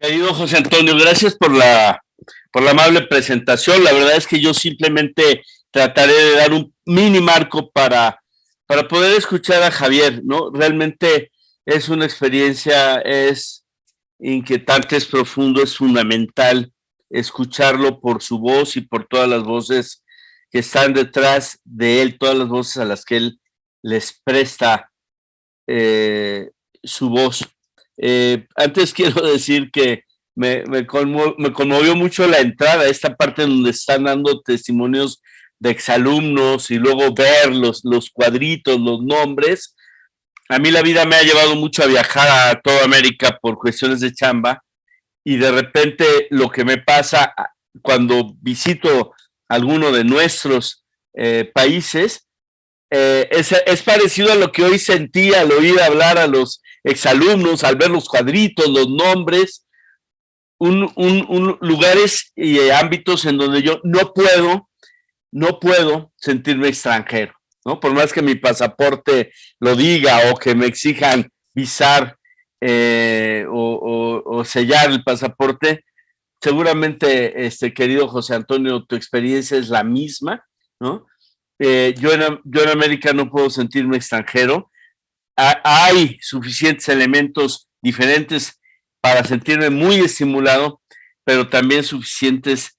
Querido José Antonio, gracias por la amable presentación. La verdad es que yo simplemente trataré de dar un mini marco para poder escuchar a Javier, ¿no? Realmente es una experiencia, es inquietante, es profundo, es fundamental escucharlo por su voz y por todas las voces que están detrás de él, todas las voces a las que él les presta eh, su voz. Antes quiero decir que me conmovió mucho la entrada, esta parte donde están dando testimonios de exalumnos y luego ver los cuadritos, los nombres. A mí la vida me ha llevado mucho a viajar a toda América por cuestiones de chamba y de repente lo que me pasa cuando visito alguno de nuestros países es parecido a lo que hoy sentí al oír hablar a los exalumnos, al ver los cuadritos, los nombres, lugares y ámbitos en donde yo no puedo sentirme extranjero, ¿no? Por más que mi pasaporte lo diga o que me exijan visar o sellar el pasaporte, seguramente, querido José Antonio, tu experiencia es la misma, ¿no? Yo en América no puedo sentirme extranjero. Hay suficientes elementos diferentes para sentirme muy estimulado, pero también suficientes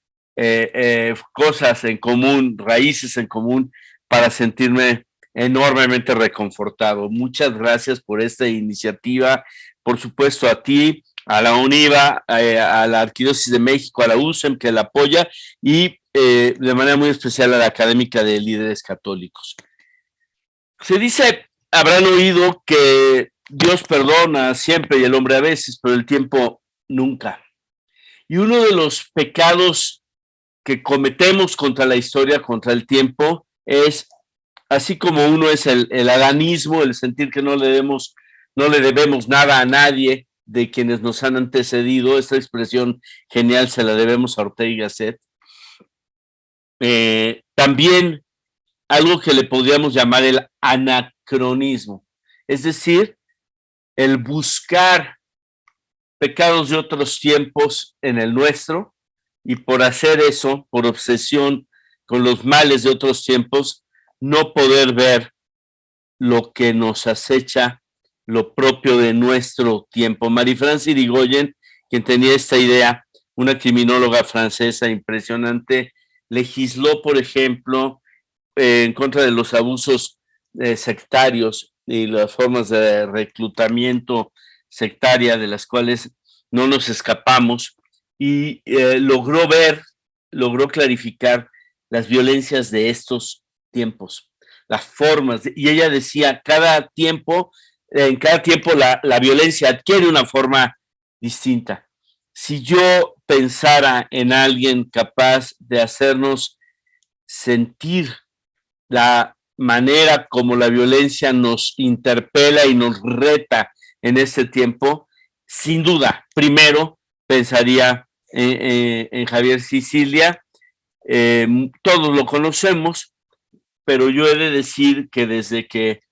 cosas en común, raíces en común, para sentirme enormemente reconfortado. Muchas gracias por esta iniciativa, por supuesto a ti, a la UNIVA, a la Arquidiócesis de México, a la USEM que la apoya y de manera muy especial a la Académica de Líderes Católicos. Se dice, habrán oído que Dios perdona siempre y el hombre a veces, pero el tiempo nunca. Y uno de los pecados que cometemos contra la historia, contra el tiempo, es, así como uno es el adanismo, el sentir que no le debemos nada a nadie de quienes nos han antecedido. Esta expresión genial se la debemos a Ortega y Gasset. También algo que le podríamos llamar el anacronismo, es decir, el buscar pecados de otros tiempos en el nuestro y por hacer eso, por obsesión con los males de otros tiempos, no poder ver lo que nos acecha, lo propio de nuestro tiempo. Marie-France Irigoyen, quien tenía esta idea, una criminóloga francesa impresionante, legisló, por ejemplo, en contra de los abusos sectarios y las formas de reclutamiento sectaria de las cuales no nos escapamos y logró clarificar las violencias de estos tiempos, las formas, y ella decía, en cada tiempo la violencia adquiere una forma distinta. Si yo pensara en alguien capaz de hacernos sentir la manera como la violencia nos interpela y nos reta en este tiempo, sin duda, primero pensaría en Javier Sicilia. Todos lo conocemos, pero yo he de decir que desde que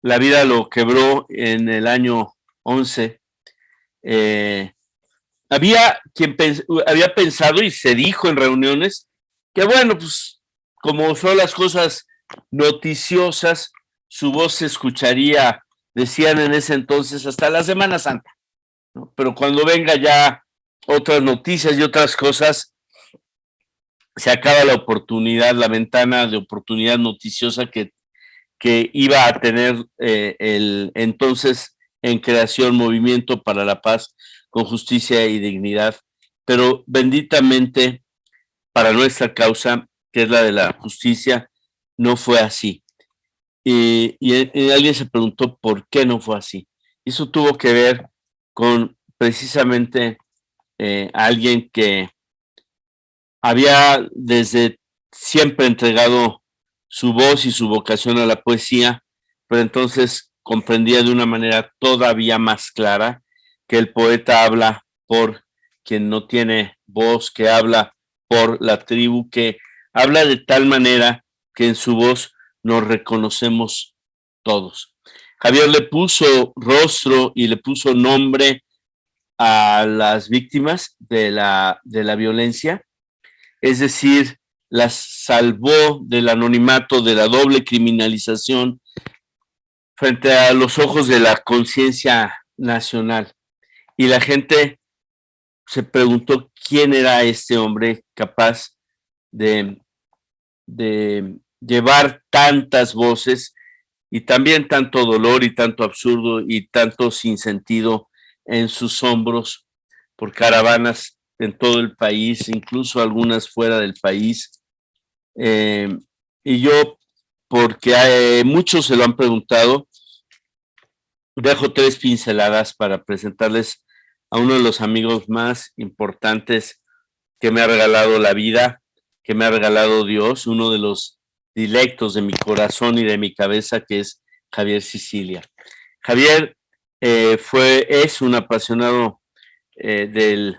la vida lo quebró en el año 11, había pensado y se dijo en reuniones que bueno, pues como son las cosas noticiosas, su voz se escucharía, decían en ese entonces, hasta la Semana Santa, ¿no? Pero cuando venga ya otras noticias y otras cosas, se acaba la oportunidad, la ventana de oportunidad noticiosa que iba a tener el entonces en creación Movimiento para la Paz con Justicia y Dignidad, pero benditamente para nuestra causa, que es la de la justicia, no fue así. Y alguien se preguntó por qué no fue así. Eso tuvo que ver con precisamente alguien que había desde siempre entregado su voz y su vocación a la poesía, pero entonces comprendía de una manera todavía más clara que el poeta habla por quien no tiene voz, que habla por la tribu, que habla de tal manera que en su voz nos reconocemos todos. Javier le puso rostro y le puso nombre a las víctimas de la violencia, es decir, las salvó del anonimato, de la doble criminalización frente a los ojos de la conciencia nacional. Y la gente se preguntó quién era este hombre capaz de, de llevar tantas voces y también tanto dolor y tanto absurdo y tanto sinsentido en sus hombros por caravanas en todo el país, incluso algunas fuera del país. Eh, y yo, porque muchos se lo han preguntado, dejo 3 pinceladas para presentarles a uno de los amigos más importantes que me ha regalado la vida, que me ha regalado Dios, uno de los dilectos de mi corazón y de mi cabeza, que es Javier Sicilia. Javier es un apasionado de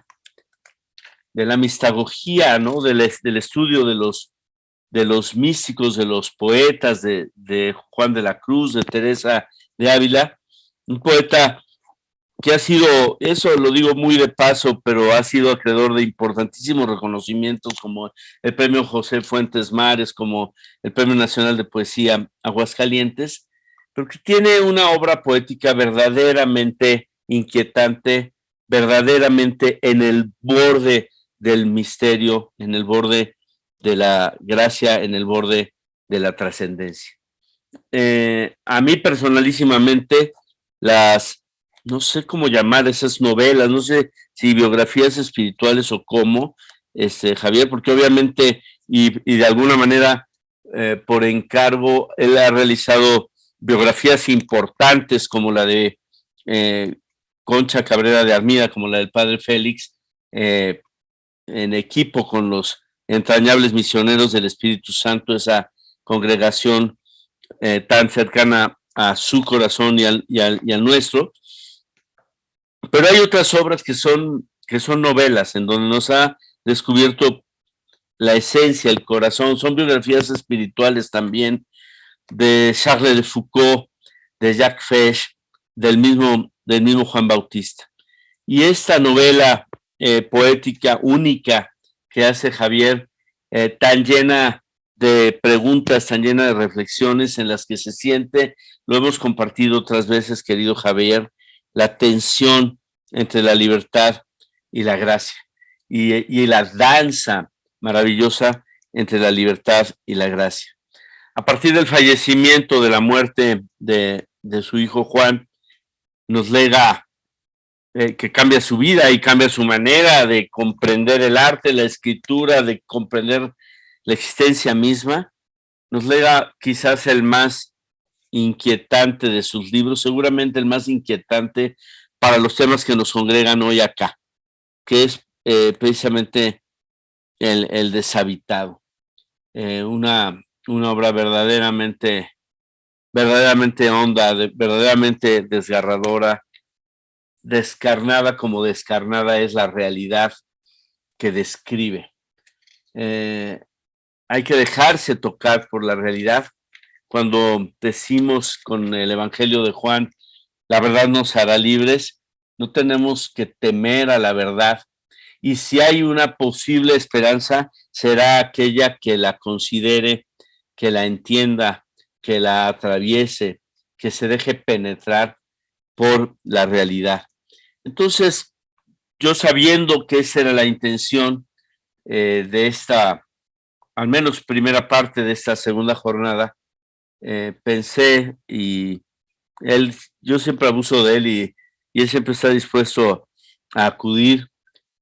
la mistagogía, ¿no? Del estudio de los místicos, de los poetas, de Juan de la Cruz, de Teresa de Ávila, un poeta que ha sido, eso lo digo muy de paso, pero ha sido acreedor de importantísimos reconocimientos como el Premio José Fuentes Mares, como el Premio Nacional de Poesía Aguascalientes, pero que tiene una obra poética verdaderamente inquietante, verdaderamente en el borde del misterio, en el borde de la gracia, en el borde de la trascendencia. A mí personalísimamente, no sé cómo llamar esas novelas, no sé si biografías espirituales o cómo, Javier, porque obviamente y de alguna manera por encargo, él ha realizado biografías importantes como la de Concha Cabrera de Armida, como la del padre Félix, en equipo con los entrañables misioneros del Espíritu Santo, esa congregación tan cercana a su corazón y al nuestro. Pero hay otras obras que son novelas, en donde nos ha descubierto la esencia, el corazón. Son biografías espirituales también de Charles de Foucault, de Jacques Fesch, del mismo Juan Bautista. Y esta novela poética única que hace Javier, tan llena de preguntas, tan llena de reflexiones en las que se siente, lo hemos compartido otras veces, querido Javier, la tensión entre la libertad y la gracia, y la danza maravillosa entre la libertad y la gracia. A partir del fallecimiento, de la muerte de su hijo Juan, nos lega que cambia su vida y cambia su manera de comprender el arte, la escritura, de comprender la existencia misma. Nos lega quizás el más inquietante de sus libros, seguramente el más inquietante para los temas que nos congregan hoy acá, que es precisamente el deshabitado. Una obra verdaderamente honda, verdaderamente desgarradora, descarnada como descarnada es la realidad que describe. Hay que dejarse tocar por la realidad. Cuando decimos con el Evangelio de Juan, la verdad nos hará libres, no tenemos que temer a la verdad. Y si hay una posible esperanza, será aquella que la considere, que la entienda, que la atraviese, que se deje penetrar por la realidad. Entonces, yo sabiendo que esa era la intención de esta, al menos primera parte de esta segunda jornada, pensé, y yo siempre abuso de él y él siempre está dispuesto a acudir.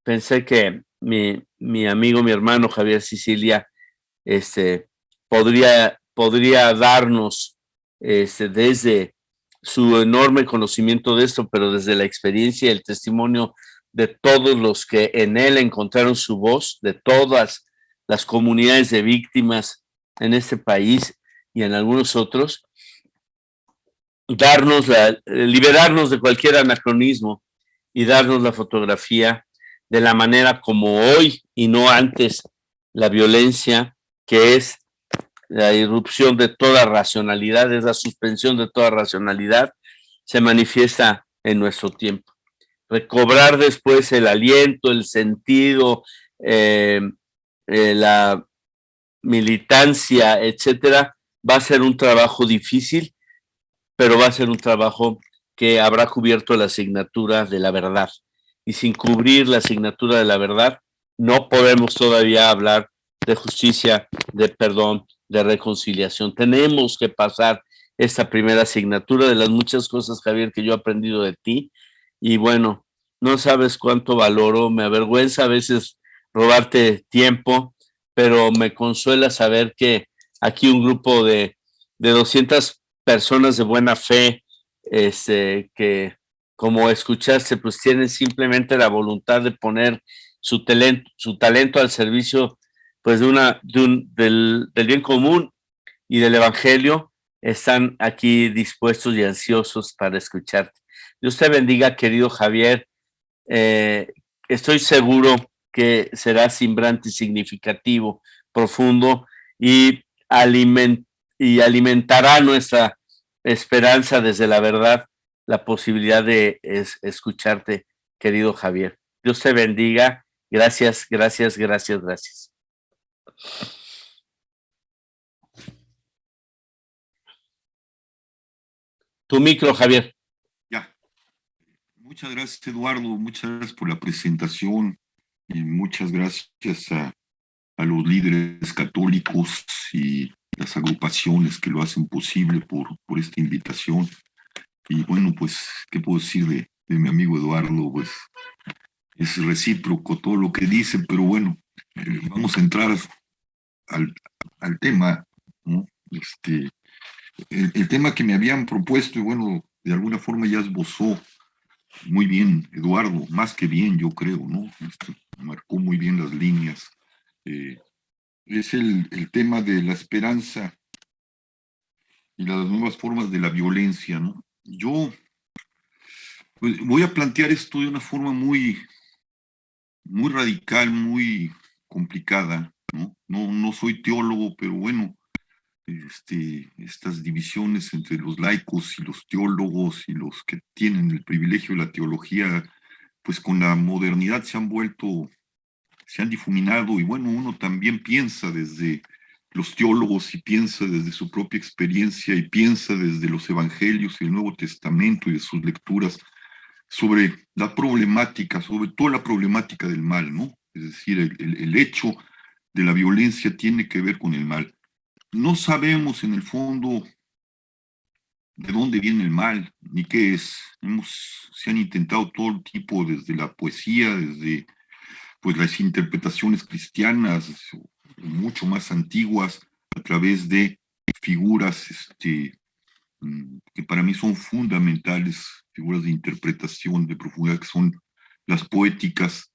Pensé que mi amigo, mi hermano Javier Sicilia, podría darnos desde su enorme conocimiento de esto, pero desde la experiencia y el testimonio de todos los que en él encontraron su voz, de todas las comunidades de víctimas en este país y en algunos otros, liberarnos de cualquier anacronismo y darnos la fotografía de la manera como hoy y no antes la violencia, que es la irrupción de toda racionalidad, es la suspensión de toda racionalidad, se manifiesta en nuestro tiempo. recobrar después el aliento, el sentido, la militancia, etcétera, va a ser un trabajo difícil, pero va a ser un trabajo que habrá cubierto la asignatura de la verdad. Y sin cubrir la asignatura de la verdad, no podemos todavía hablar de justicia, de perdón, de reconciliación. Tenemos que pasar esta primera asignatura de las muchas cosas, Javier, que yo he aprendido de ti. Y bueno, no sabes cuánto valoro, me avergüenza a veces robarte tiempo, pero me consuela saber que aquí un grupo de 200 personas de buena fe, que como escuchaste, pues tienen simplemente la voluntad de poner su talento al servicio pues del bien común y del evangelio, están aquí dispuestos y ansiosos para escucharte. Dios te bendiga, querido Javier. Eh, Estoy seguro que será simbrante y significativo, profundo y, aliment y alimentará nuestra esperanza desde la verdad, la posibilidad de escucharte, querido Javier. Dios te bendiga. Gracias, gracias, gracias, gracias. Tu micro, Javier. Ya. Muchas gracias, Eduardo. Muchas gracias por la presentación y muchas gracias a los líderes católicos y las agrupaciones que lo hacen posible por esta invitación. Y bueno, pues, ¿qué puedo decir de mi amigo Eduardo? Pues es recíproco todo lo que dice, pero bueno, vamos a entrar al tema, ¿no? El tema que me habían propuesto, y bueno, de alguna forma ya esbozó muy bien Eduardo, más que bien, yo creo, ¿no? Marcó muy bien las líneas. Es el tema de la esperanza y las nuevas formas de la violencia, ¿no? Yo pues, voy a plantear esto de una forma muy radical, muy complicada, ¿no? No soy teólogo, pero bueno, estas divisiones entre los laicos y los teólogos y los que tienen el privilegio de la teología, pues con la modernidad se han difuminado y bueno, uno también piensa desde los teólogos y piensa desde su propia experiencia y piensa desde los evangelios y el Nuevo Testamento y de sus lecturas sobre la problemática, sobre todo la problemática del mal, ¿no? Es decir, el hecho de la violencia tiene que ver con el mal. No sabemos en el fondo de dónde viene el mal, ni qué es. Se han intentado todo tipo, desde la poesía, desde pues, las interpretaciones cristianas, mucho más antiguas, a través de figuras que para mí son fundamentales, figuras de interpretación de profundidad, que son las poéticas,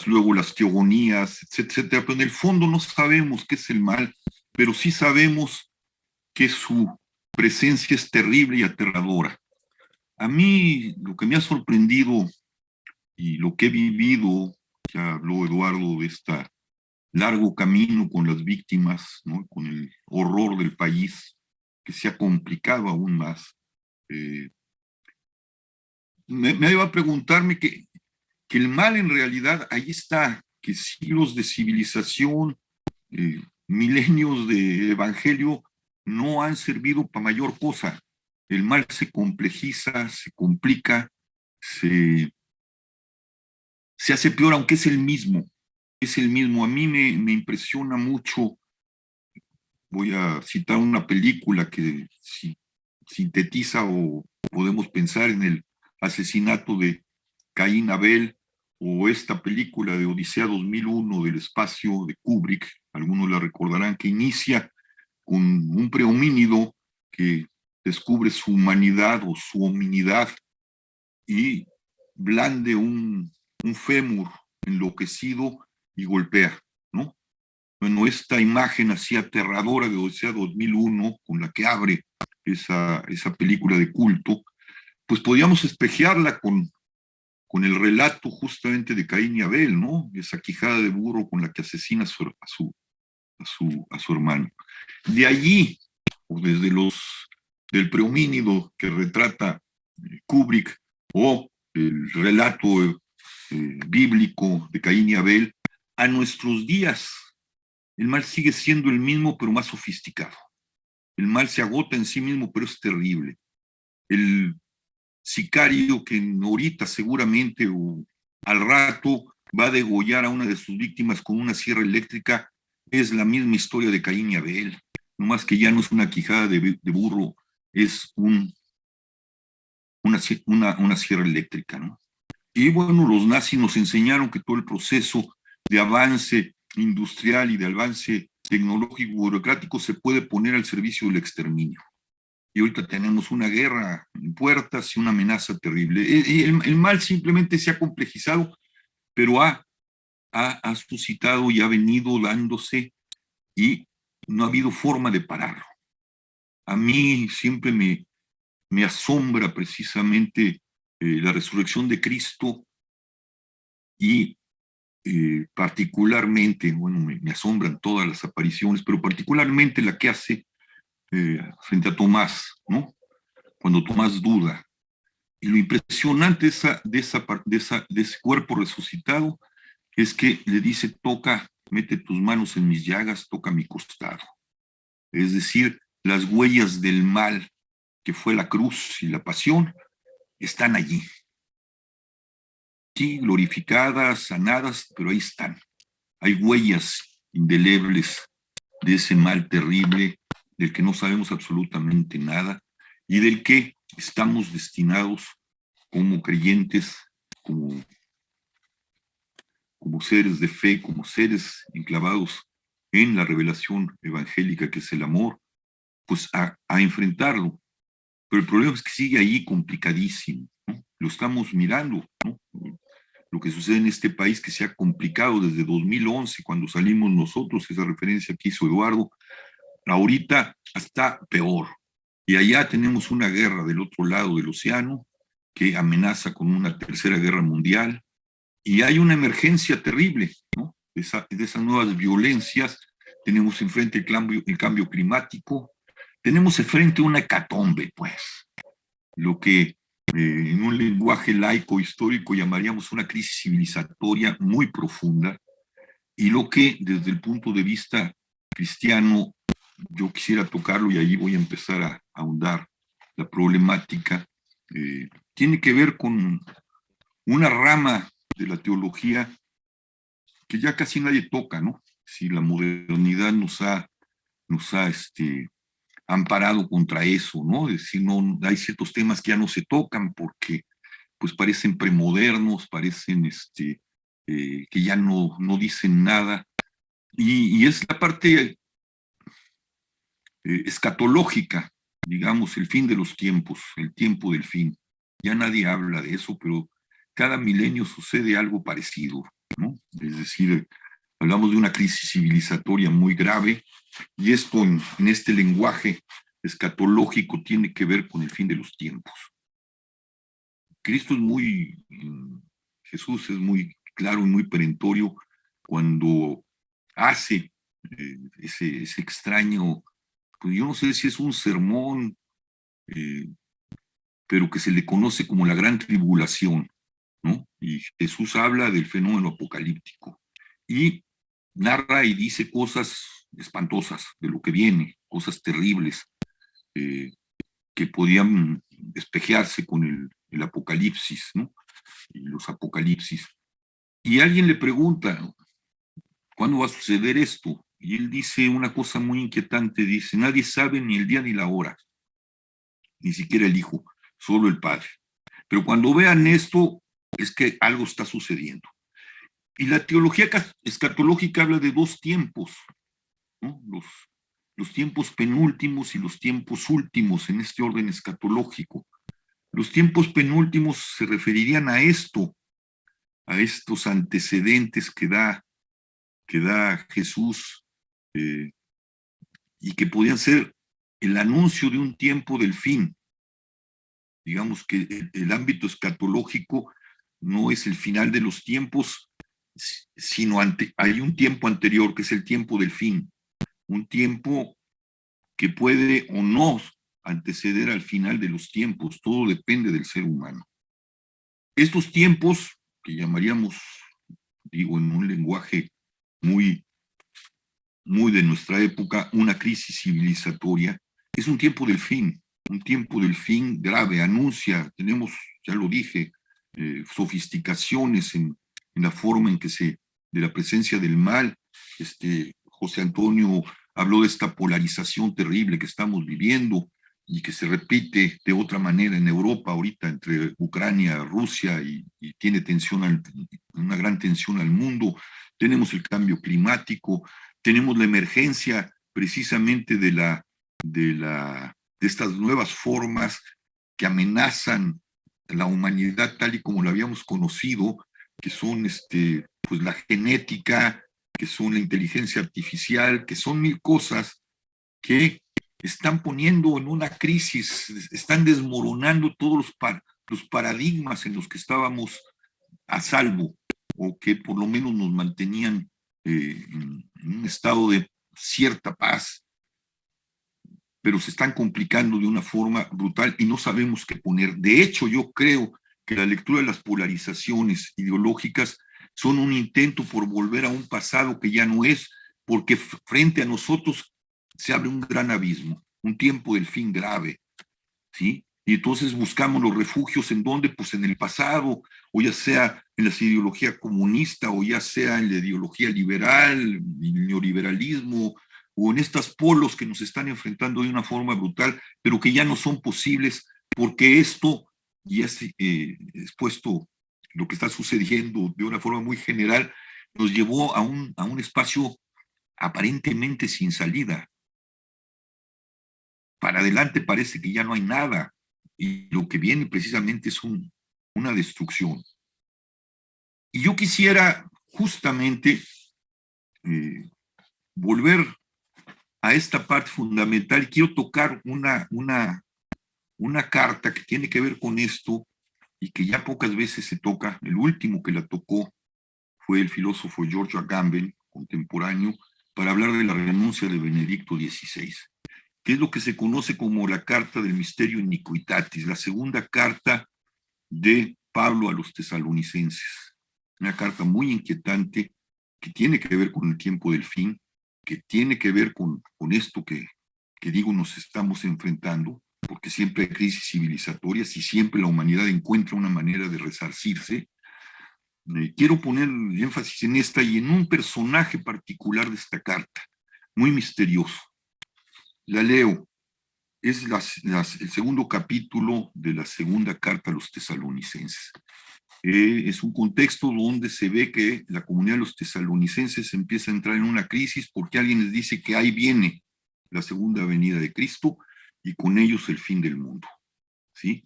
luego las teogonías, etcétera. Pero en el fondo no sabemos qué es el mal, pero sí sabemos que su presencia es terrible y aterradora. A mí lo que me ha sorprendido y lo que he vivido, ya habló Eduardo de este largo camino con las víctimas, ¿no? Con el horror del país, que se ha complicado aún más. Me iba a preguntarme que el mal en realidad ahí está, que siglos de civilización, milenios de evangelio no han servido para mayor cosa. El mal se complejiza, se complica, se hace peor, aunque es el mismo. Es el mismo. A mí me impresiona mucho. Voy a citar una película que sintetiza o podemos pensar en el asesinato de Caín Abel, o esta película de Odisea 2001 del espacio de Kubrick, algunos la recordarán, que inicia con un prehomínido que descubre su humanidad o su hominidad y blande un fémur enloquecido y golpea, ¿no? Bueno, esta imagen así aterradora de Odisea 2001, con la que abre esa película de culto, pues podíamos espejearla con el relato justamente de Caín y Abel, ¿no? Esa quijada de burro con la que asesina a su hermano. De allí, o desde del prehomínido que retrata Kubrick, o el relato bíblico de Caín y Abel, a nuestros días el mal sigue siendo el mismo, pero más sofisticado. El mal se agota en sí mismo, pero es terrible. El sicario que ahorita seguramente o al rato va a degollar a una de sus víctimas con una sierra eléctrica es la misma historia de Caín y Abel, nomás que ya no es una quijada de burro, es una sierra eléctrica, ¿no? Y bueno, los nazis nos enseñaron que todo el proceso de avance industrial y de avance tecnológico y burocrático se puede poner al servicio del exterminio. Y ahorita tenemos una guerra en puertas y una amenaza terrible. El mal simplemente se ha complejizado, pero ha suscitado y ha venido dándose y no ha habido forma de pararlo. A mí siempre me asombra precisamente la resurrección de Cristo y particularmente, bueno, me asombran todas las apariciones, pero particularmente la que hace frente a Tomás, ¿no? Cuando Tomás duda. Y lo impresionante de ese cuerpo resucitado es que le dice, toca, mete tus manos en mis llagas, toca mi costado. Es decir, las huellas del mal que fue la cruz y la pasión están allí. Sí, glorificadas, sanadas, pero ahí están. Hay huellas indelebles de ese mal terrible del que no sabemos absolutamente nada y del que estamos destinados como creyentes, como seres de fe, como seres enclavados en la revelación evangélica que es el amor, pues a enfrentarlo. Pero el problema es que sigue ahí complicadísimo, ¿no? Lo estamos mirando, ¿no? Lo que sucede en este país que se ha complicado desde 2011, cuando salimos nosotros, esa referencia que hizo Eduardo, ahorita está peor. Y allá tenemos una guerra del otro lado del océano que amenaza con una tercera guerra mundial, y hay una emergencia terrible, ¿no? De esas nuevas violencias. Tenemos enfrente el cambio climático, tenemos enfrente una hecatombe, pues, lo que en un lenguaje laico histórico llamaríamos una crisis civilizatoria muy profunda, y lo que desde el punto de vista cristiano yo quisiera tocarlo, y ahí voy a empezar a ahondar la problemática, tiene que ver con una rama de la teología que ya casi nadie toca, ¿no? Si la modernidad nos ha amparado contra eso, ¿no? Es decir, no, hay ciertos temas que ya no se tocan porque pues parecen premodernos, parecen que ya no dicen nada, y es la parte escatológica, digamos, el fin de los tiempos, el tiempo del fin. Ya nadie habla de eso, pero cada milenio sucede algo parecido, ¿no? Es decir, hablamos de una crisis civilizatoria muy grave, y esto en este lenguaje escatológico tiene que ver con el fin de los tiempos. Cristo es Jesús es muy claro y muy perentorio cuando hace ese extraño, pues yo no sé si es un sermón, pero que se le conoce como la gran tribulación, ¿no? Y Jesús habla del fenómeno apocalíptico y narra y dice cosas espantosas de lo que viene, cosas terribles, que podían despejarse con el apocalipsis, ¿no? Y los apocalipsis. Y alguien le pregunta, ¿cuándo va a suceder esto? Y él dice una cosa muy inquietante, dice, nadie sabe ni el día ni la hora, ni siquiera el Hijo, solo el Padre. Pero cuando vean esto, es que algo está sucediendo. Y la teología escatológica habla de dos tiempos, ¿no? Los tiempos penúltimos y los tiempos últimos en este orden escatológico. Los tiempos penúltimos se referirían a esto, a estos antecedentes que da Jesús, y que podían ser el anuncio de un tiempo del fin. Digamos que el ámbito escatológico no es el final de los tiempos, sino hay un tiempo anterior que es el tiempo del fin, un tiempo que puede o no anteceder al final de los tiempos, todo depende del ser humano. Estos tiempos, que llamaríamos, digo, en un lenguaje muy, muy de nuestra época, una crisis civilizatoria, es un tiempo del fin grave, anuncia, tenemos, ya lo dije, sofisticaciones en la forma en que de la presencia del mal. José Antonio habló de esta polarización terrible que estamos viviendo y que se repite de otra manera en Europa ahorita entre Ucrania, Rusia y tiene una gran tensión al mundo. Tenemos el cambio climático, tenemos la emergencia precisamente de estas nuevas formas que amenazan la humanidad tal y como la habíamos conocido, que son pues la genética, que son la inteligencia artificial, que son mil cosas que están poniendo en una crisis, están desmoronando todos los paradigmas en los que estábamos a salvo, o que por lo menos nos mantenían en un estado de cierta paz, pero se están complicando de una forma brutal y no sabemos qué poner. De hecho, yo creo que la lectura de las polarizaciones ideológicas son un intento por volver a un pasado que ya no es, porque frente a nosotros se abre un gran abismo, un tiempo del fin grave, ¿sí? Y entonces buscamos los refugios en donde, pues en el pasado, o ya sea en la ideología comunista, o ya sea en la ideología liberal, el neoliberalismo, o en estos polos que nos están enfrentando de una forma brutal, pero que ya no son posibles, porque esto, y es expuesto lo que está sucediendo de una forma muy general, nos llevó a un espacio aparentemente sin salida. Para adelante parece que ya no hay nada, y lo que viene precisamente es una destrucción. Y yo quisiera justamente volver a esta parte fundamental. Quiero tocar una carta que tiene que ver con esto y que ya pocas veces se toca. El último que la tocó fue el filósofo George Agamben, contemporáneo, para hablar de la renuncia de Benedicto XVI, que es lo que se conoce como la carta del Misterio Iniquitatis, la segunda carta de Pablo a los tesalonicenses. Una carta muy inquietante que tiene que ver con el tiempo del fin, que tiene que ver con esto que digo nos estamos enfrentando, porque siempre hay crisis civilizatorias y siempre la humanidad encuentra una manera de resarcirse. Quiero poner énfasis en esta y en un personaje particular de esta carta, muy misterioso. La leo. Es el segundo capítulo de la segunda carta a los tesalonicenses. Es un contexto donde se ve que la comunidad de los tesalonicenses empieza a entrar en una crisis porque alguien les dice que ahí viene la segunda venida de Cristo y con ellos el fin del mundo, ¿sí?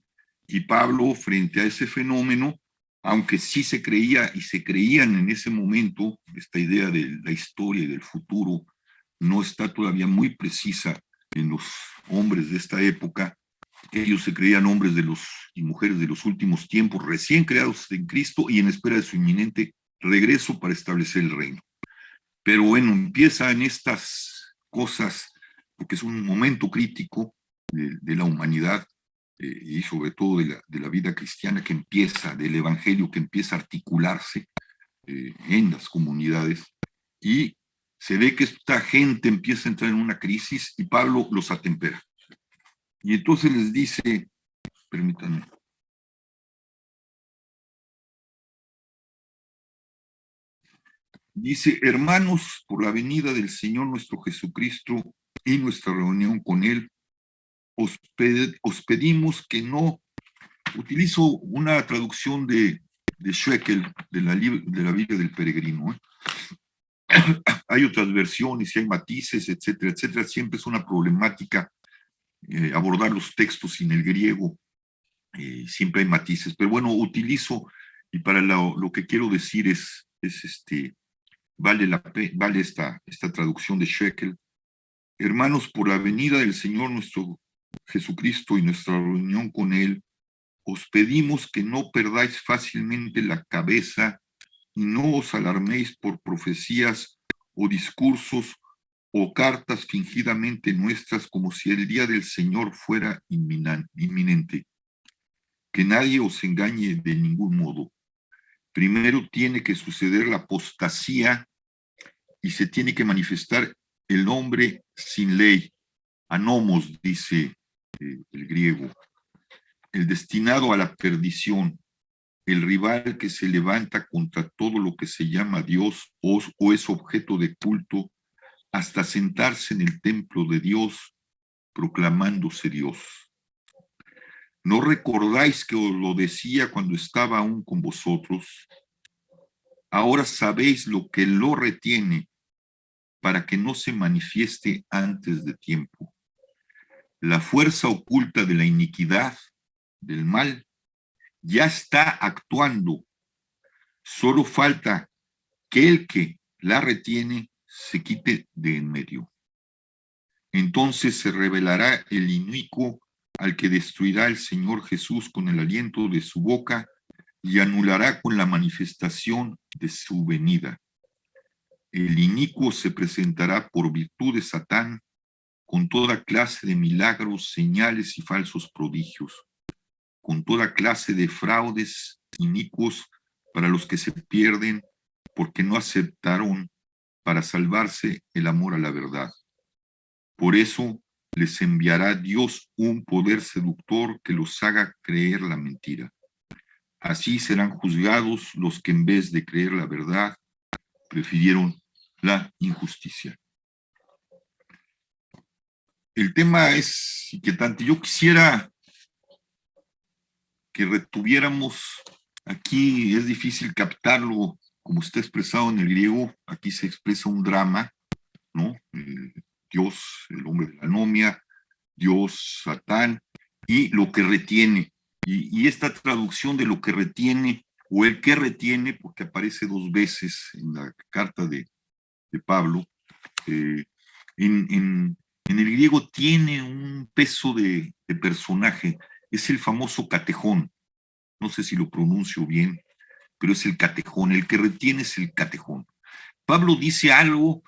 Y Pablo, frente a ese fenómeno, aunque sí se creía y se creían en ese momento, esta idea de la historia y del futuro no está todavía muy precisa en los hombres de esta época. Ellos se creían hombres y mujeres de los últimos tiempos, recién creados en Cristo y en espera de su inminente regreso para establecer el reino. Pero bueno, empiezan estas cosas, porque es un momento crítico de la humanidad y sobre todo de la vida cristiana que empieza, del evangelio que empieza a articularse en las comunidades, y se ve que esta gente empieza a entrar en una crisis y Pablo los atempera. Y entonces les dice, permítanme. Dice, hermanos, por la venida del Señor nuestro Jesucristo y nuestra reunión con Él, os pedimos que no, utilizo una traducción de Schweckel, de la Biblia del Peregrino. Hay otras versiones y hay matices, etcétera, etcétera. Siempre es una problemática abordar los textos sin el griego. Siempre hay matices, pero bueno, utilizo, y para lo que quiero decir es vale esta traducción de Schweckel. Hermanos, por la venida del Señor nuestro Jesucristo y nuestra reunión con Él, os pedimos que no perdáis fácilmente la cabeza y no os alarméis por profecías o discursos o cartas fingidamente nuestras como si el día del Señor fuera inminente. que nadie os engañe de ningún modo. Primero tiene que suceder la apostasía y se tiene que manifestar el hombre sin ley, anomos, dice el griego, el destinado a la perdición, el rival que se levanta contra todo lo que se llama Dios o es objeto de culto, hasta sentarse en el templo de Dios, proclamándose Dios. ¿No recordáis que os lo decía cuando estaba aún con vosotros? Ahora sabéis lo que lo retiene para que no se manifieste antes de tiempo. La fuerza oculta de la iniquidad, del mal, ya está actuando. Solo falta que el que la retiene se quite de en medio. Entonces se revelará el inicuo al que destruirá el Señor Jesús con el aliento de su boca y anulará con la manifestación de su venida. El inicuo se presentará por virtud de Satán con toda clase de milagros, señales y falsos prodigios, con toda clase de fraudes inicuos para los que se pierden porque no aceptaron para salvarse el amor a la verdad. Por eso les enviará Dios un poder seductor que los haga creer la mentira. Así serán juzgados los que en vez de creer la verdad, prefirieron la injusticia. El tema es inquietante. Yo quisiera que retuviéramos, aquí es difícil captarlo como está expresado en el griego, aquí se expresa un drama, ¿no? Dios, el hombre de la anomia, Dios, Satán, y lo que retiene. Y esta traducción de lo que retiene, o el que retiene, porque aparece dos veces en la carta de Pablo, en el griego tiene un peso de personaje, es el famoso catejón, no sé si lo pronuncio bien, pero es el catejón, el que retiene es el catejón. Pablo dice algo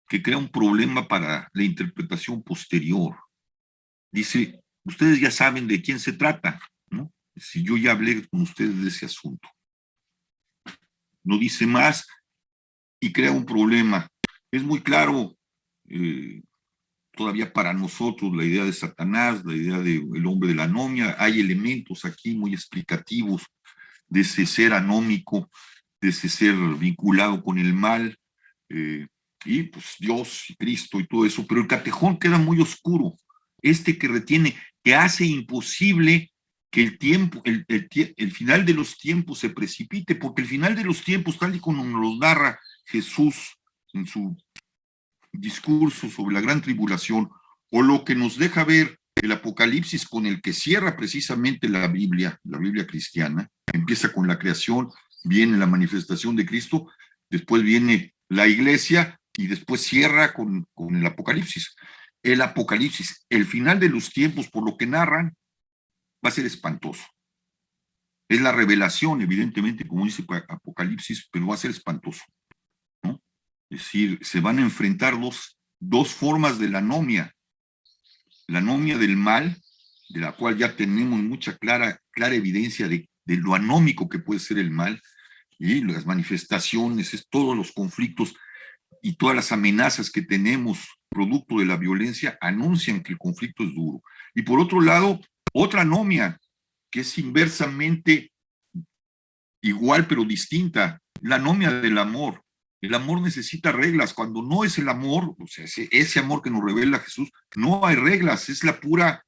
que crea un problema para la interpretación posterior. Dice, ustedes ya saben de quién se trata, ¿no? Si yo ya hablé con ustedes de ese asunto. No dice más y crea un problema. Es muy claro todavía para nosotros la idea de Satanás, la idea del hombre de la anomia. Hay elementos aquí muy explicativos de ese ser anómico, de ese ser vinculado con el mal, y pues Dios y Cristo y todo eso, pero el catejón queda muy oscuro, este que retiene, que hace imposible que el tiempo, el final de los tiempos se precipite, porque el final de los tiempos, tal y como nos lo narra Jesús en su discurso sobre la gran tribulación, o lo que nos deja ver el Apocalipsis con el que cierra precisamente la Biblia cristiana, empieza con la creación, viene la manifestación de Cristo, después viene la iglesia y después cierra con el Apocalipsis. El Apocalipsis, el final de los tiempos, por lo que narran, va a ser espantoso. Es la revelación, evidentemente, como dice Apocalipsis, pero va a ser espantoso, ¿no? Es decir, se van a enfrentar dos formas de la anomia del mal, de la cual ya tenemos mucha clara evidencia de lo anómico que puede ser el mal, y las manifestaciones, todos los conflictos y todas las amenazas que tenemos producto de la violencia anuncian que el conflicto es duro. Y por otro lado, otra anomia que es inversamente igual pero distinta, la anomia del amor. El amor necesita reglas. Cuando no es el amor, o sea, ese amor que nos revela Jesús, no hay reglas, es la pura,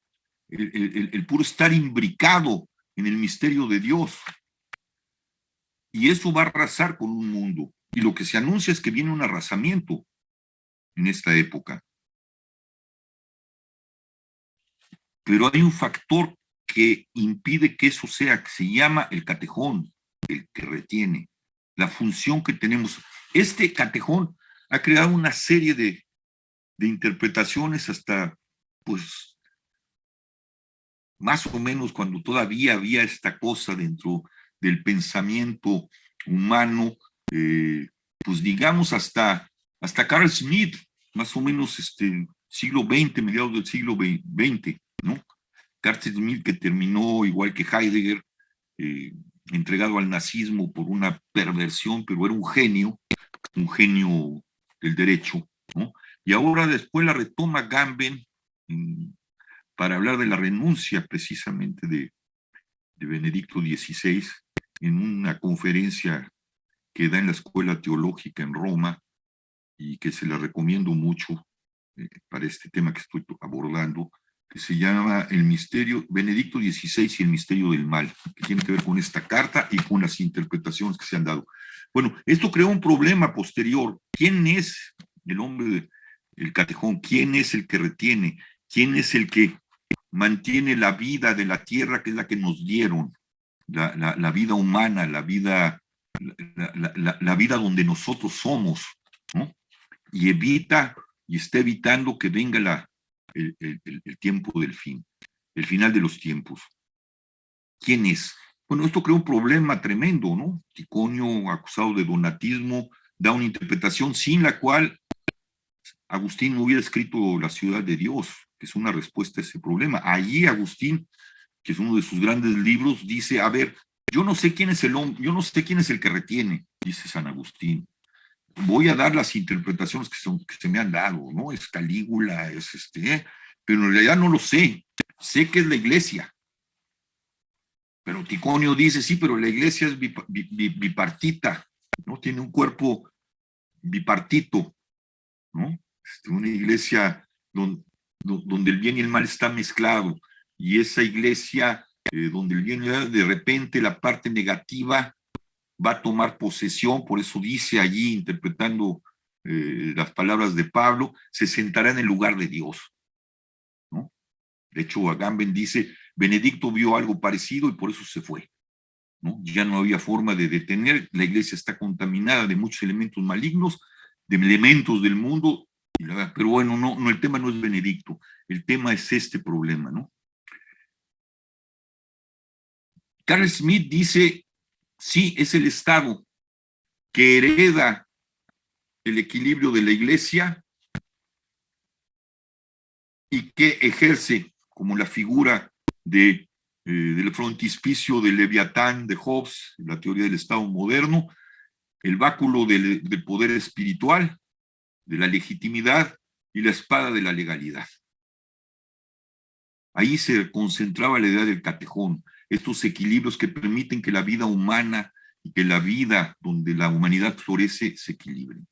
el puro estar imbricado en el misterio de Dios. Y eso va a arrasar con un mundo. Y lo que se anuncia es que viene un arrasamiento en esta época. Pero hay un factor que impide que eso sea, que se llama el catejón, el que retiene, la función que tenemos. Este catejón ha creado una serie de interpretaciones hasta, pues, más o menos cuando todavía había esta cosa dentro del pensamiento humano, pues digamos hasta Carl Smith, más o menos siglo XX, mediados del siglo XX, ¿no? Carl Schmitt, que terminó igual que Heidegger, entregado al nazismo por una perversión, pero era un genio del derecho, ¿no? Y ahora después la retoma Gamben para hablar de la renuncia precisamente de Benedicto XVI en una conferencia que da en la Escuela Teológica en Roma y que se la recomiendo mucho para este tema que estoy abordando, que se llama El misterio, Benedicto XVI y el misterio del mal, que tiene que ver con esta carta y con las interpretaciones que se han dado. Bueno, esto creó un problema posterior. ¿Quién es el hombre del catejón? ¿Quién es el que retiene? ¿Quién es el que mantiene la vida de la tierra, que es la que nos dieron? La vida humana, la vida donde nosotros somos, ¿no? Y está evitando que venga el tiempo del fin, el final de los tiempos. ¿Quién es? Bueno, esto crea un problema tremendo, ¿no? Ticonio, acusado de donatismo, da una interpretación sin la cual Agustín no hubiera escrito La ciudad de Dios, que es una respuesta a ese problema. Allí Agustín, que es uno de sus grandes libros, dice, a ver, yo no sé quién es el hombre, yo no sé quién es el que retiene, dice San Agustín. Voy a dar las interpretaciones que se me han dado, ¿no? Es Calígula, pero en realidad no lo sé. Sé que es la iglesia. Pero Ticonio dice, sí, pero la iglesia es bipartita, ¿no? Tiene un cuerpo bipartito, ¿no? Una iglesia donde el bien y el mal están mezclados. Y esa iglesia donde el bien y el mal, de repente la parte negativa va a tomar posesión, por eso dice allí, interpretando las palabras de Pablo, se sentará en el lugar de Dios, ¿no? De hecho, Agamben dice, Benedicto vio algo parecido y por eso se fue, ¿no? Ya no había forma de detener, la iglesia está contaminada de muchos elementos malignos, de elementos del mundo, pero bueno, no, el tema no es Benedicto, el tema es este problema, ¿no? Carl Schmitt dice, sí, es el Estado que hereda el equilibrio de la iglesia y que ejerce como la figura del frontispicio del Leviatán de Hobbes, la teoría del Estado moderno, el báculo del poder espiritual, de la legitimidad y la espada de la legalidad. Ahí se concentraba la idea del catejón, estos equilibrios que permiten que la vida humana y que la vida donde la humanidad florece se equilibren.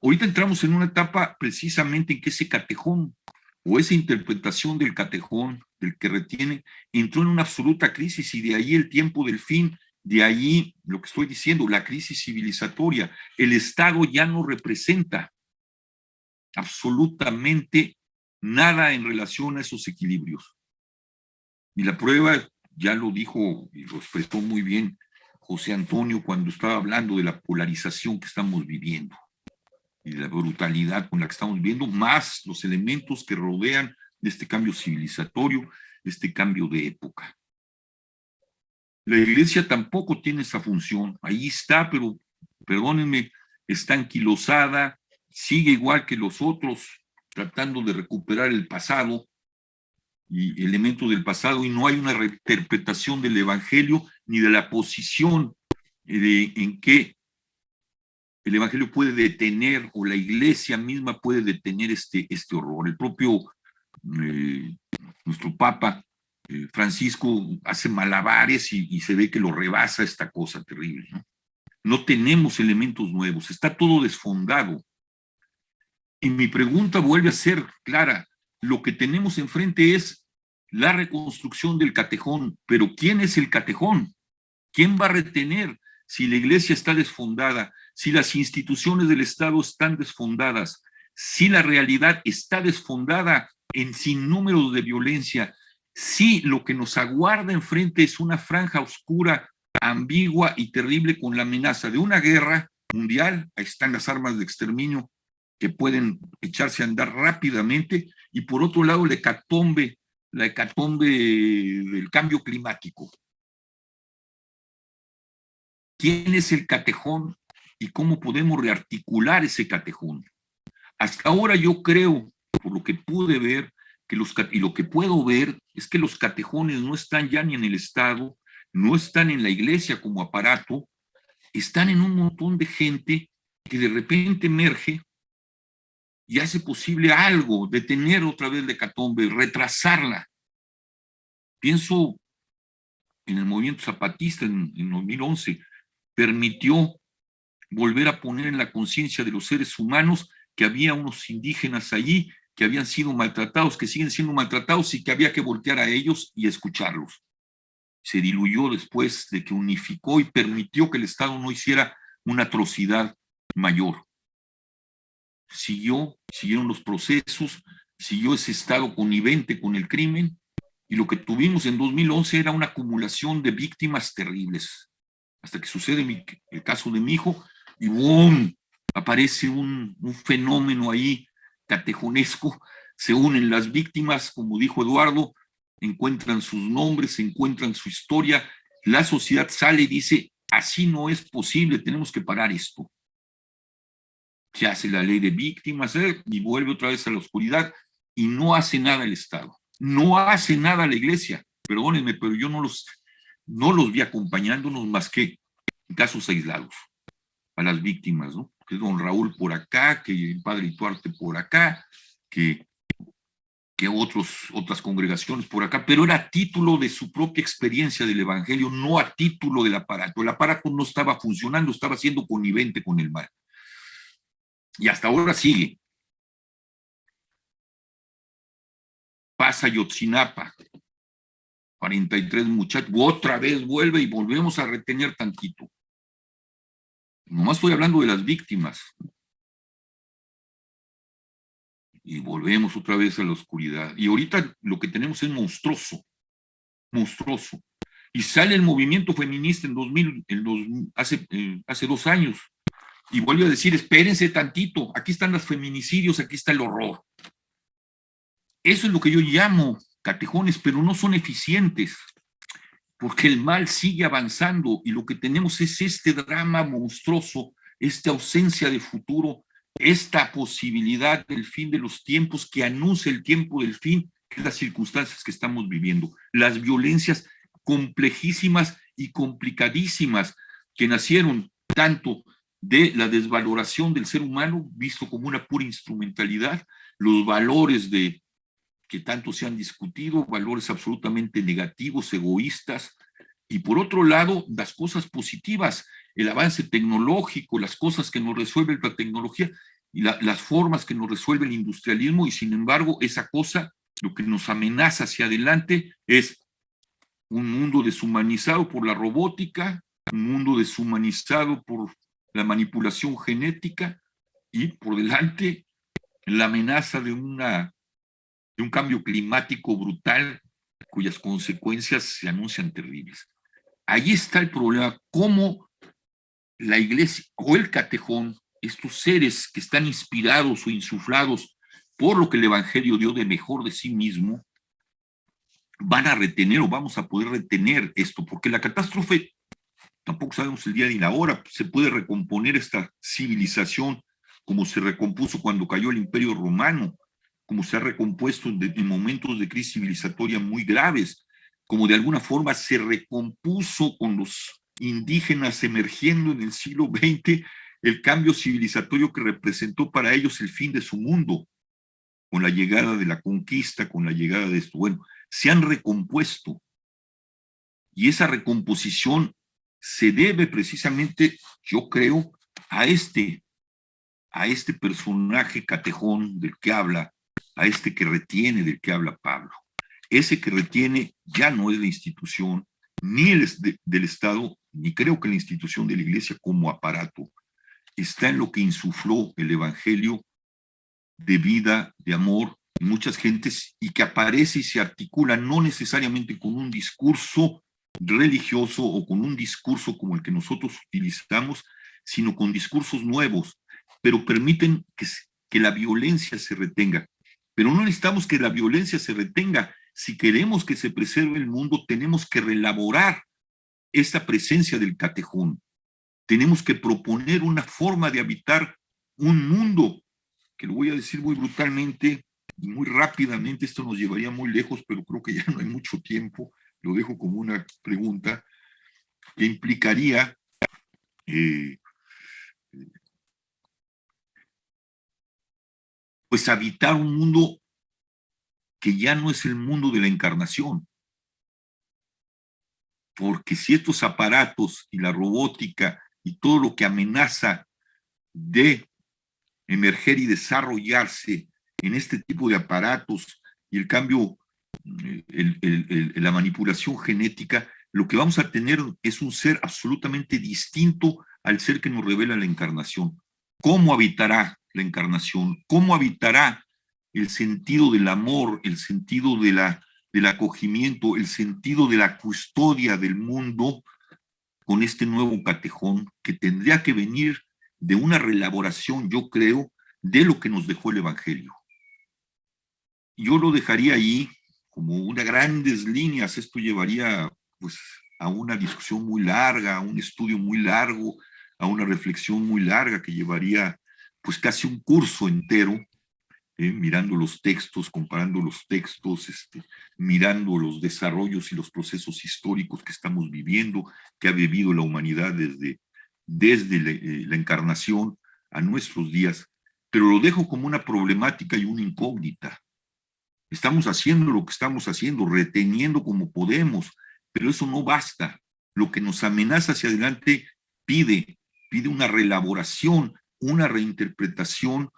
Ahorita entramos en una etapa precisamente en que ese catejón o esa interpretación del catejón, del que retiene, entró en una absoluta crisis y de ahí el tiempo del fin, de ahí lo que estoy diciendo, la crisis civilizatoria. El Estado ya no representa absolutamente nada en relación a esos equilibrios. Y la prueba, ya lo dijo y lo expresó muy bien José Antonio cuando estaba hablando de la polarización que estamos viviendo y de la brutalidad con la que estamos viviendo, más los elementos que rodean este cambio civilizatorio, este cambio de época. La iglesia tampoco tiene esa función, ahí está, pero perdónenme, está anquilosada, sigue igual que los otros, tratando de recuperar el pasado y elementos del pasado, y no hay una reinterpretación del evangelio ni de la posición en que el evangelio puede detener, o la iglesia misma puede detener este horror. El propio nuestro Papa Francisco hace malabares y se ve que lo rebasa esta cosa terrible, ¿no? No tenemos elementos nuevos, está todo desfondado. Y mi pregunta vuelve a ser clara, lo que tenemos enfrente es la reconstrucción del catejón, pero ¿quién es el catejón? ¿Quién va a retener si la iglesia está desfondada, si las instituciones del Estado están desfondadas, si la realidad está desfondada en sinnúmeros de violencia, si lo que nos aguarda enfrente es una franja oscura, ambigua y terrible con la amenaza de una guerra mundial? Ahí están las armas de exterminio que pueden echarse a andar rápidamente, y por otro lado la hecatombe del cambio climático. ¿Quién es el catejón y cómo podemos rearticular ese catejón? Hasta ahora yo creo, por lo que pude ver, y lo que puedo ver es que los catejones no están ya ni en el Estado, no están en la iglesia como aparato, están en un montón de gente que de repente emerge y hace posible algo, detener otra vez la hecatombe, retrasarla. Pienso en el movimiento zapatista en 2011, permitió volver a poner en la conciencia de los seres humanos que había unos indígenas allí que habían sido maltratados, que siguen siendo maltratados y que había que voltear a ellos y escucharlos. Se diluyó después de que unificó y permitió que el Estado no hiciera una atrocidad mayor. Siguieron los procesos, siguió ese Estado connivente con el crimen, y lo que tuvimos en 2011 era una acumulación de víctimas terribles, hasta que sucede el caso de mi hijo, y ¡boom! Aparece un fenómeno ahí catejonesco, se unen las víctimas, como dijo Eduardo, encuentran sus nombres, encuentran su historia, la sociedad sale y dice, así no es posible, tenemos que parar esto. Se hace la ley de víctimas y vuelve otra vez a la oscuridad y no hace nada el Estado, no hace nada la iglesia, perdónenme, pero yo no los vi acompañándonos más que en casos aislados a las víctimas, ¿no? Que don Raúl por acá, que el padre Ituarte por acá, que otras congregaciones por acá, pero era a título de su propia experiencia del evangelio, no a título del aparato. El aparato no estaba funcionando, estaba siendo connivente con el mal. Y hasta ahora sigue. Pasa Yotzinapa, 43 muchachos, otra vez vuelve y volvemos a retener tantito. Nomás estoy hablando de las víctimas. Y volvemos otra vez a la oscuridad. Y ahorita lo que tenemos es monstruoso, monstruoso. Y sale el movimiento feminista hace 2 años, y vuelve a decir, espérense tantito, aquí están los feminicidios, aquí está el horror. Eso es lo que yo llamo catejones, pero no son eficientes, porque el mal sigue avanzando, y lo que tenemos es este drama monstruoso, esta ausencia de futuro, esta posibilidad del fin de los tiempos que anuncia el tiempo del fin, que es las circunstancias que estamos viviendo, las violencias complejísimas y complicadísimas que nacieron tanto de la desvaloración del ser humano, visto como una pura instrumentalidad, los valores que tanto se han discutido, valores absolutamente negativos, egoístas, y por otro lado, las cosas positivas, el avance tecnológico, las cosas que nos resuelve la tecnología, y las formas que nos resuelve el industrialismo, y sin embargo, esa cosa, lo que nos amenaza hacia adelante es un mundo deshumanizado por la robótica, un mundo deshumanizado por la manipulación genética, y por delante la amenaza de un cambio climático brutal cuyas consecuencias se anuncian terribles. Ahí está el problema, cómo la iglesia o el catejón, estos seres que están inspirados o insuflados por lo que el evangelio dio de mejor de sí mismo, van a retener o vamos a poder retener esto, porque la catástrofe, tampoco sabemos el día ni la hora, se puede recomponer esta civilización como se recompuso cuando cayó el Imperio Romano, como se ha recompuesto en momentos de crisis civilizatoria muy graves, como de alguna forma se recompuso con los indígenas emergiendo en el siglo XX, el cambio civilizatorio que representó para ellos el fin de su mundo, con la llegada de la conquista, con la llegada de esto. Bueno, se han recompuesto, y esa recomposición se debe precisamente, yo creo, a este personaje catejón del que habla, a este que retiene del que habla Pablo. Ese que retiene ya no es la institución, ni del Estado, ni creo que la institución de la Iglesia como aparato. Está en lo que insufló el Evangelio de vida, de amor, en muchas gentes, y que aparece y se articula no necesariamente con un discurso religioso o con un discurso como el que nosotros utilizamos, sino con discursos nuevos, pero permiten que la violencia se retenga. Pero no necesitamos que la violencia se retenga. Si queremos que se preserve el mundo, tenemos que reelaborar esta presencia del catejón. Tenemos que proponer una forma de habitar un mundo, que lo voy a decir muy brutalmente, Y muy rápidamente, esto nos llevaría muy lejos, pero creo que ya no hay mucho tiempo, lo dejo como una pregunta, que implicaría pues habitar un mundo que ya no es el mundo de la encarnación. Porque si estos aparatos y la robótica y todo lo que amenaza de emerger y desarrollarse en este tipo de aparatos y el cambio, la manipulación genética, lo que vamos a tener es un ser absolutamente distinto al ser que nos revela la encarnación. ¿Cómo habitará la encarnación? ¿Cómo habitará el sentido del amor, el sentido del acogimiento, el sentido de la custodia del mundo con este nuevo catejón que tendría que venir de una reelaboración, yo creo, de lo que nos dejó el Evangelio? Yo lo dejaría ahí como unas grandes líneas. Esto llevaría pues a una discusión muy larga, a un estudio muy largo, a una reflexión muy larga que llevaría pues casi un curso entero, mirando los textos, comparando los textos, mirando los desarrollos y los procesos históricos que estamos viviendo, que ha vivido la humanidad desde la encarnación a nuestros días, pero lo dejo como una problemática y una incógnita. Estamos haciendo lo que estamos haciendo, reteniendo como podemos, pero eso no basta. Lo que nos amenaza hacia adelante pide una reelaboración, una reinterpretación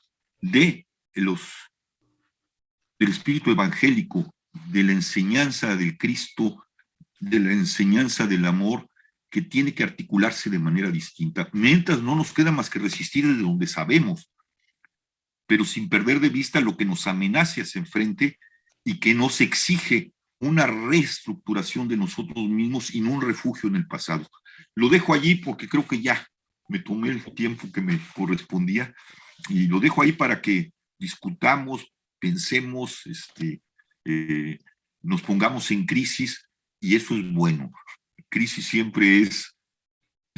de del espíritu evangélico, de la enseñanza del Cristo, de la enseñanza del amor, que tiene que articularse de manera distinta. Mientras no nos queda más que resistir desde donde sabemos, pero sin perder de vista lo que nos amenaza hacia enfrente y que nos exige una reestructuración de nosotros mismos y no un refugio en el pasado. Lo dejo allí porque creo que ya me tomé el tiempo que me correspondía y lo dejo ahí para que discutamos, pensemos, nos pongamos en crisis, y eso es bueno. Crisis siempre es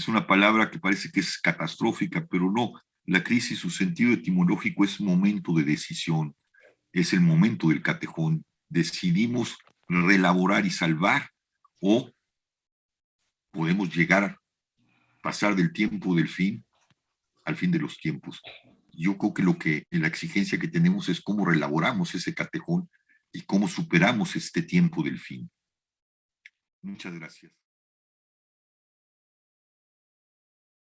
una palabra que parece que es catastrófica, pero no. La crisis, su sentido etimológico es momento de decisión, es el momento del catejón. Decidimos reelaborar y salvar, o podemos llegar a pasar del tiempo del fin al fin de los tiempos. Yo creo que la exigencia que tenemos es cómo reelaboramos ese catejón y cómo superamos este tiempo del fin. Muchas gracias.